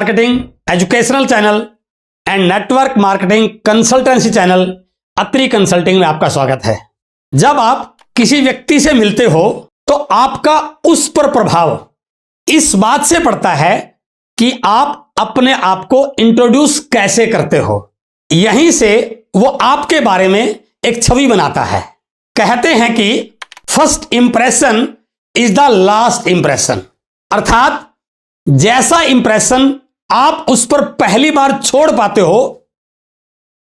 Marketing educational channel and network marketing consultancy channel Atri consulting में आपका स्वागत है। जब आप किसी व्यक्ति से मिलते हो तो आपका उस पर प्रभाव इस बात से पड़ता है कि आप अपने आप को इंट्रोड्यूस कैसे करते हो। यहीं से वो आपके बारे में एक छवि बनाता है। कहते हैं कि first impression is the last impression, अर्थात जैसा इंप्रेशन आप उस पर पहली बार छोड़ पाते हो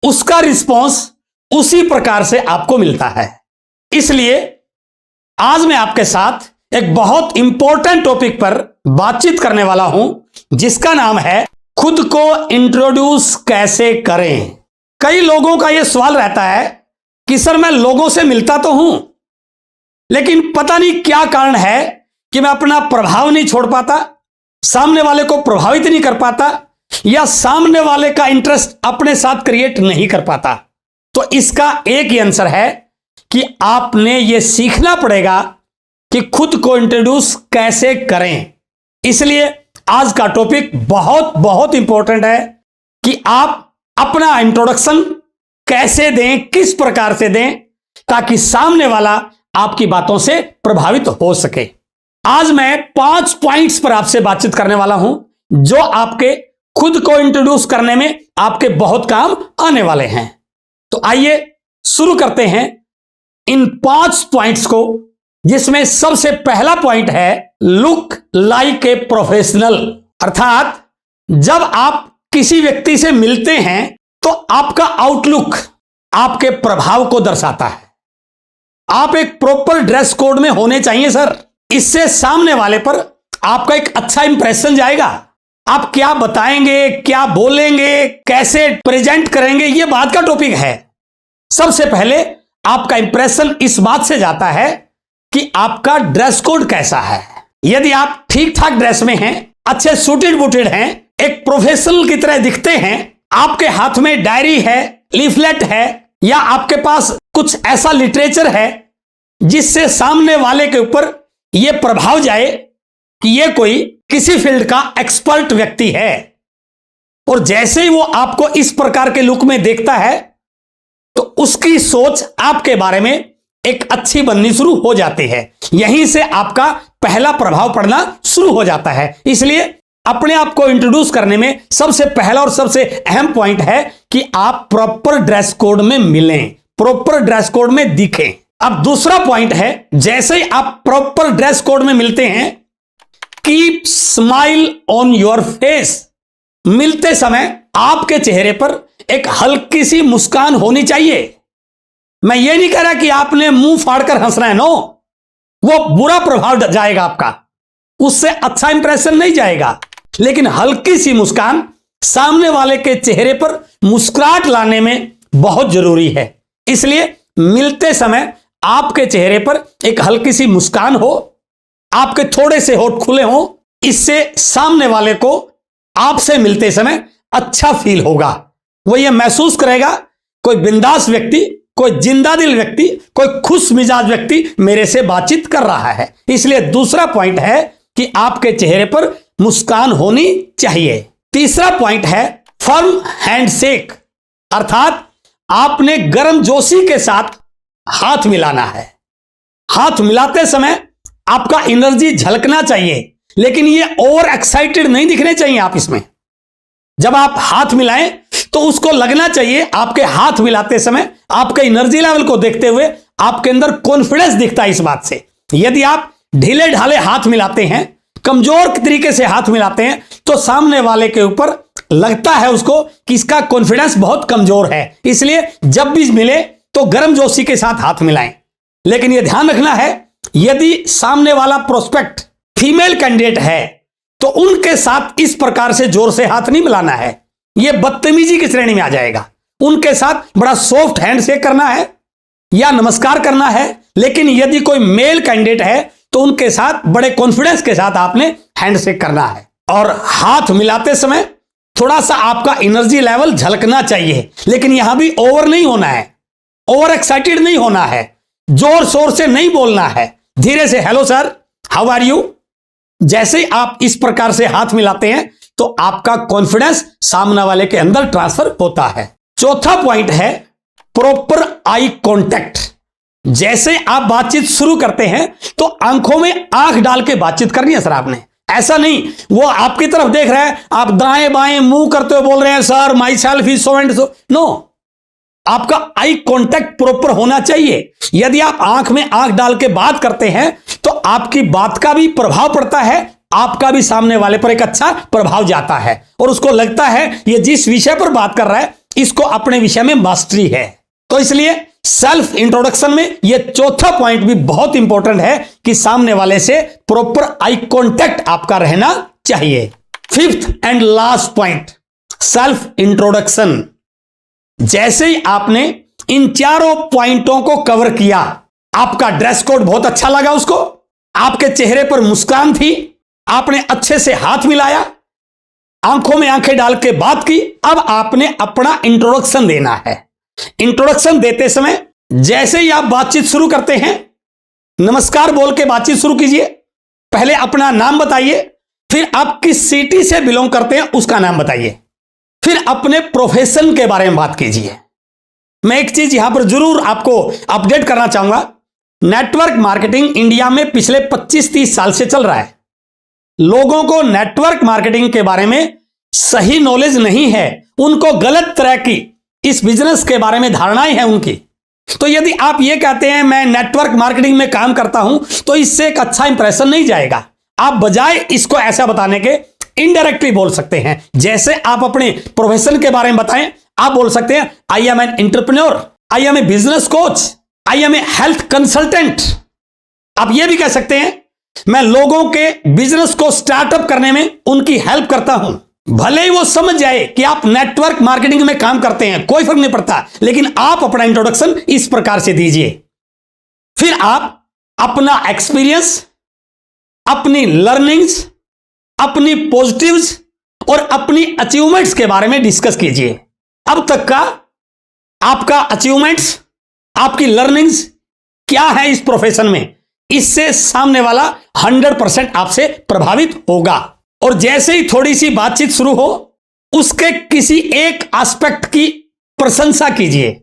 उसका रिस्पॉन्स उसी प्रकार से आपको मिलता है। इसलिए आज मैं आपके साथ एक बहुत इंपॉर्टेंट टॉपिक पर बातचीत करने वाला हूं जिसका नाम है खुद को इंट्रोड्यूस कैसे करें। कई लोगों का यह सवाल रहता है कि सर मैं लोगों से मिलता तो हूं लेकिन पता नहीं क्या कारण है कि मैं अपना प्रभाव नहीं छोड़ पाता, सामने वाले को प्रभावित नहीं कर पाता या सामने वाले का इंटरेस्ट अपने साथ क्रिएट नहीं कर पाता। तो इसका एक ही आंसर है कि आपने यह सीखना पड़ेगा कि खुद को इंट्रोड्यूस कैसे करें। इसलिए आज का टॉपिक बहुत बहुत इंपॉर्टेंट है कि आप अपना इंट्रोडक्शन कैसे दें, किस प्रकार से दें ताकि सामने वाला आपकी बातों से प्रभावित हो सके। आज मैं 5 पॉइंट्स पर आपसे बातचीत करने वाला हूं जो आपके खुद को इंट्रोड्यूस करने में आपके बहुत काम आने वाले हैं। तो आइए शुरू करते हैं इन 5 पॉइंट्स को, जिसमें सबसे पहला पॉइंट है लुक लाइक ए प्रोफेशनल। अर्थात जब आप किसी व्यक्ति से मिलते हैं तो आपका आउटलुक आपके प्रभाव को दर्शाता है। आप एक प्रॉपर ड्रेस कोड में होने चाहिए सर, इससे सामने वाले पर आपका एक अच्छा इंप्रेशन जाएगा। आप क्या बताएंगे, क्या बोलेंगे, कैसे प्रेजेंट करेंगे, यह बात का टॉपिक है। सबसे पहले आपका इंप्रेशन इस बात से जाता है कि आपका ड्रेस कोड कैसा है। यदि आप ठीक ठाक ड्रेस में हैं, अच्छे सूटेड बूटेड हैं, एक प्रोफेशनल की तरह दिखते हैं, आपके हाथ में डायरी है, लीफलेट है या आपके पास कुछ ऐसा लिटरेचर है जिससे सामने वाले के ऊपर यह प्रभाव जाए कि यह कोई किसी फील्ड का एक्सपर्ट व्यक्ति है, और जैसे ही वो आपको इस प्रकार के लुक में देखता है तो उसकी सोच आपके बारे में एक अच्छी बननी शुरू हो जाती है। यहीं से आपका पहला प्रभाव पड़ना शुरू हो जाता है। इसलिए अपने आप को इंट्रोड्यूस करने में सबसे पहला और सबसे अहम पॉइंट है कि आप प्रॉपर ड्रेस कोड में मिलें, प्रॉपर ड्रेस कोड में दिखें। अब दूसरा पॉइंट है, जैसे ही आप प्रॉपर ड्रेस कोड में मिलते हैं, keep smile on your face. मिलते समय आपके चेहरे पर एक हल्की सी मुस्कान होनी चाहिए। मैं ये नहीं कह रहा कि आपने मुंह फाड़कर हंसना है, नो, वो बुरा प्रभाव जाएगा आपका, उससे अच्छा इंप्रेशन नहीं जाएगा। लेकिन हल्की सी मुस्कान सामने वाले के चेहरे पर मुस्कुराहट लाने में बहुत जरूरी है। इसलिए मिलते समय आपके चेहरे पर एक हल्की सी मुस्कान हो, आपके थोड़े से होठ खुले हो, इससे सामने वाले को आपसे मिलते समय अच्छा फील होगा। वो ये महसूस करेगा कोई बिंदास व्यक्ति, कोई जिंदा दिल व्यक्ति, कोई खुश मिजाज व्यक्ति मेरे से बातचीत कर रहा है। इसलिए दूसरा पॉइंट है कि आपके चेहरे पर मुस्कान होनी चाहिए। तीसरा पॉइंट है फर्म हैंडशेक, अर्थात आपने गर्मजोशी के साथ हाथ मिलाना है। हाथ मिलाते समय आपका एनर्जी झलकना चाहिए, लेकिन ये ओवर एक्साइटेड नहीं दिखने चाहिए आप इसमें। जब आप हाथ मिलाएं तो उसको लगना चाहिए आपके हाथ मिलाते समय आपके एनर्जी लेवल को देखते हुए आपके अंदर कॉन्फिडेंस दिखता है इस बात से। यदि आप ढीले ढाले हाथ मिलाते हैं, कमजोर तरीके से हाथ मिलाते हैं, तो सामने वाले के ऊपर लगता है उसको कि इसका कॉन्फिडेंस बहुत कमजोर है। इसलिए जब भी मिले तो गर्मजोशी के साथ हाथ मिलाएं। लेकिन यह ध्यान रखना है, यदि सामने वाला प्रोस्पेक्ट फीमेल कैंडिडेट है तो उनके साथ इस प्रकार से जोर से हाथ नहीं मिलाना है, यह बदतमीजी की श्रेणी में आ जाएगा। उनके साथ बड़ा सॉफ्ट हैंडशेक करना है या नमस्कार करना है। लेकिन यदि कोई मेल कैंडिडेट है तो उनके साथ बड़े कॉन्फिडेंस के साथ आपने हैंडशेक करना है। और हाथ मिलाते समय थोड़ा सा आपका एनर्जी लेवल झलकना चाहिए, लेकिन यहां भी ओवर नहीं होना है, ओवर एक्साइटेड नहीं होना है, जोर शोर से नहीं बोलना है। धीरे से hello sir, how are you, जैसे ही आप इस प्रकार से हाथ मिलाते हैं तो आपका कॉन्फिडेंस सामने वाले के अंदर ट्रांसफर होता है। चौथा पॉइंट है प्रॉपर आई कांटेक्ट। जैसे आप बातचीत शुरू करते हैं तो आंखों में आंख डाल के बातचीत करनी है सर आपने। ऐसा नहीं वो आपकी तरफ देख रहा है, आप दाएं बाएं मुंह करते हुए बोल रहे हैं sir myself is so and so. No, आपका आई कांटेक्ट प्रॉपर होना चाहिए। यदि आप आंख में आंख डाल के बात करते हैं तो आपकी बात का भी प्रभाव पड़ता है, आपका भी सामने वाले पर एक अच्छा प्रभाव जाता है और उसको लगता है ये जिस विषय पर बात कर रहा है इसको अपने विषय में मास्टरी है। तो इसलिए सेल्फ इंट्रोडक्शन में यह चौथा पॉइंट भी बहुत इंपॉर्टेंट है कि सामने वाले से प्रॉपर आई कांटेक्ट आपका रहना चाहिए। Fifth and last point, self introduction. जैसे ही आपने इन चारों पॉइंटों को कवर किया, आपका ड्रेस कोड बहुत अच्छा लगा उसको, आपके चेहरे पर मुस्कान थी, आपने अच्छे से हाथ मिलाया, आंखों में आंखें डाल के बात की, अब आपने अपना इंट्रोडक्शन देना है। इंट्रोडक्शन देते समय जैसे ही आप बातचीत शुरू करते हैं, नमस्कार बोल के बातचीत शुरू कीजिए। पहले अपना नाम बताइए, फिर आप किस सिटी से बिलोंग करते हैं उसका नाम बताइए, फिर अपने प्रोफेशन के बारे में बात कीजिए। मैं एक चीज यहां पर जरूर आपको अपडेट करना चाहूंगा, नेटवर्क मार्केटिंग इंडिया में पिछले 25-30 साल से चल रहा है। लोगों को नेटवर्क मार्केटिंग के बारे में सही नॉलेज नहीं है, उनको गलत तरह की इस बिजनेस के बारे में धारणाएं हैं उनकी। तो यदि आप ये कहते हैं मैं नेटवर्क मार्केटिंग में काम करता हूं तो इससे एक अच्छा इंप्रेशन नहीं जाएगा। आप बजाय इसको ऐसा बताने के इनडायरेक्टली बोल सकते हैं। जैसे आप अपने प्रोफेशन के बारे में बताएं, आप बोल सकते हैं I am an entrepreneur, I am a business coach, I am a health consultant. आप ये भी कह सकते हैं मैं लोगों के बिजनेस को स्टार्टअप करने में उनकी हेल्प करता हूं। भले ही वो समझ जाए कि आप नेटवर्क मार्केटिंग में काम करते हैं, कोई फर्क नहीं पड़ता, लेकिन आप अपना इंट्रोडक्शन इस प्रकार से दीजिए। फिर आप अपना एक्सपीरियंस, अपनी लर्निंग्स, अपनी पॉजिटिव्स और अपनी अचीवमेंट्स के बारे में डिस्कस कीजिए। अब तक का आपका अचीवमेंट्स, आपकी लर्निंग्स क्या है इस प्रोफेशन में, इससे सामने वाला 100% आपसे प्रभावित होगा। और जैसे ही थोड़ी सी बातचीत शुरू हो, उसके किसी एक एस्पेक्ट की प्रशंसा कीजिए।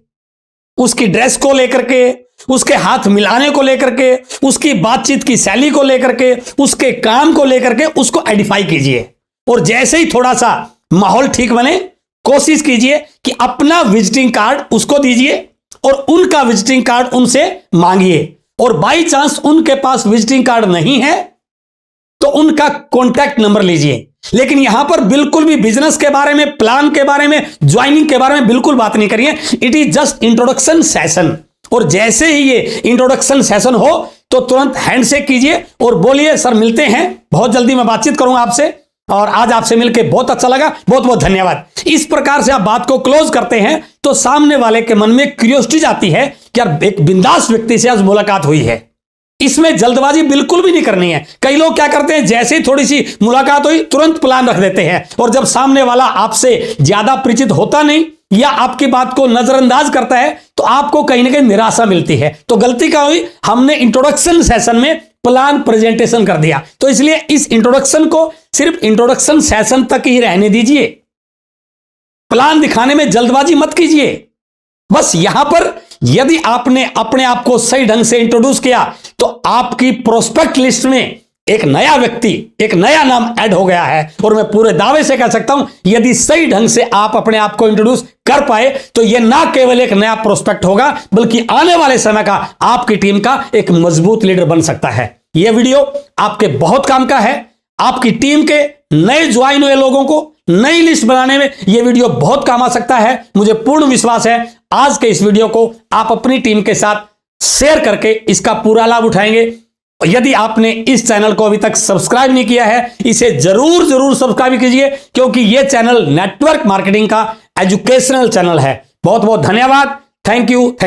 उसकी ड्रेस को लेकर के, उसके हाथ मिलाने को लेकर के, उसकी बातचीत की शैली को लेकर के, उसके काम को लेकर के उसको एडिफाई कीजिए। और जैसे ही थोड़ा सा माहौल ठीक बने, कोशिश कीजिए कि अपना विजिटिंग कार्ड उसको दीजिए और उनका विजिटिंग कार्ड उनसे मांगिए। और बाई चांस उनके पास विजिटिंग कार्ड नहीं है तो उनका कॉन्टैक्ट नंबर लीजिए। लेकिन यहां पर बिल्कुल भी बिजनेस के बारे में, प्लान के बारे में, ज्वाइनिंग के बारे में बिल्कुल बात नहीं करिए। It is just introduction session. और जैसे ही ये इंट्रोडक्शन सेशन हो तो तुरंत हैंडशेक कीजिए और बोलिए सर मिलते हैं, बहुत जल्दी मैं बातचीत करूंगा आपसे, और आज आपसे मिलकर बहुत अच्छा लगा, बहुत बहुत धन्यवाद। इस प्रकार से आप बात को क्लोज करते हैं तो सामने वाले के मन में क्यूरियोसिटी जाती है कि यार एक बिंदास व्यक्ति से आज मुलाकात हुई है। इसमें जल्दबाजी बिल्कुल भी नहीं करनी है। कई लोग क्या करते हैं, जैसे ही थोड़ी सी मुलाकात हुई तुरंत प्लान रख देते हैं, और जब सामने वाला आपसे ज्यादा परिचित होता नहीं या आपकी बात को नजरअंदाज करता है तो आपको कहीं ना कहीं निराशा मिलती है। तो गलती क्या हुई, हमने इंट्रोडक्शन सेशन में प्लान प्रेजेंटेशन कर दिया। तो इसलिए इस इंट्रोडक्शन को सिर्फ इंट्रोडक्शन सेशन तक ही रहने दीजिए। प्लान दिखाने में जल्दबाजी मत कीजिए। बस यहां पर यदि आपने अपने आप को सही ढंग से इंट्रोड्यूस किया तो आपकी प्रोस्पेक्ट लिस्ट में एक नया व्यक्ति, एक नया नाम ऐड हो गया है। और मैं पूरे दावे से कह सकता हूं यदि सही ढंग से आप अपने आप को इंट्रोड्यूस कर पाए तो यह ना केवल एक नया प्रोस्पेक्ट होगा बल्कि आने वाले समय का आपकी टीम का एक मजबूत लीडर बन सकता है। यह वीडियो आपके बहुत काम का है। आपकी टीम के नए ज्वाइन हुए लोगों को नई लिस्ट बनाने में यह वीडियो बहुत काम आ सकता है। मुझे पूर्ण विश्वास है आज के इस वीडियो को आप अपनी टीम के साथ शेयर करके इसका पूरा लाभ उठाएंगे। यदि आपने इस चैनल को अभी तक सब्सक्राइब नहीं किया है, इसे जरूर सब्सक्राइब कीजिए, क्योंकि यह चैनल नेटवर्क मार्केटिंग का एजुकेशनल चैनल है। बहुत बहुत धन्यवाद। Thank you.